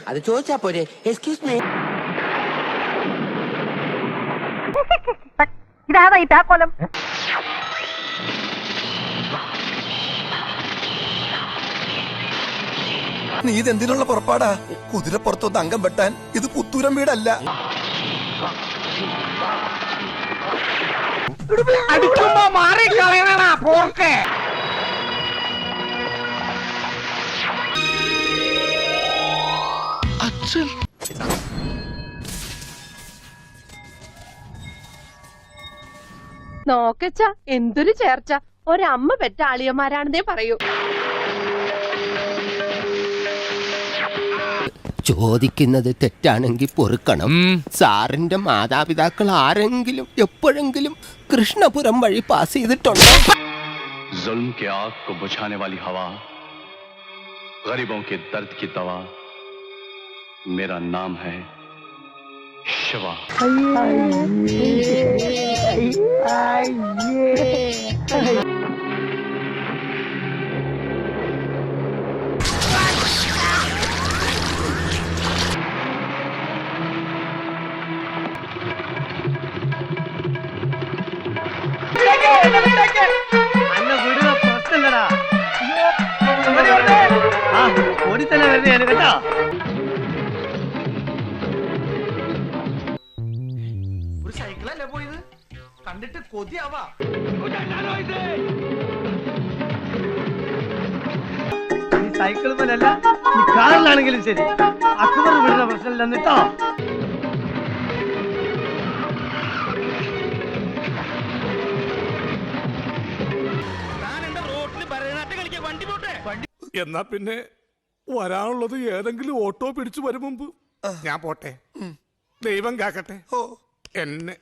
അത് ചോദിച്ചാ പോരെ. Excuse me. ഇതാ ഈ താക്കോലം. നീ ഇതെന്തിനുള്ള പുറപ്പാടാ? കുതിരപ്പുറത്തൊന്ന് അംഗം വെട്ടാൻ. ഇത് പുത്തൂരം വീടല്ല. അടിക്കുമ്പോ മാറി കളയണ പോർക്കെ. നോക്കച്ച എന്തൊരു ചേർച്ച. ഒരമ്മ പെറ്റ ആളിയന്മാരാണെന്നേ പറയൂ. ചോദിക്കുന്നത് തെറ്റാണെങ്കിൽ പൊറുക്കണം. സാറിന്റെ മാതാപിതാക്കൾ ആരെങ്കിലും എപ്പോഴെങ്കിലും കൃഷ്ണപുരം വഴി പാസ് ചെയ്തിട്ടുണ്ടോ? जुल्म के आग को बुझाने वाली हवा, गरीबों के दर्द की दवा, मेरा नाम है शिवा. അന്ന വിടുക പ്രശ്നല്ലടാ. ഓടി തന്നെ വരുന്നതാണ് കേട്ടോ. ഒരു സൈക്കിളല്ലേ പോയത്? കണ്ടിട്ട് കൊതിയാവാ. ഈ സൈക്കിൾ പോലല്ല, ഈ കാറിലാണെങ്കിലും ശരി അക്ബർ വിടുന്ന പ്രശ്നമില്ലെന്ന് കേട്ടോ. എന്നാ പിന്നെ വരാനുള്ളത് ഏതെങ്കിലും ഓട്ടോ പിടിച്ചു വരും മുമ്പ് ഞാൻ പോട്ടെ. ദൈവം കാക്കട്ടെ എന്നെ.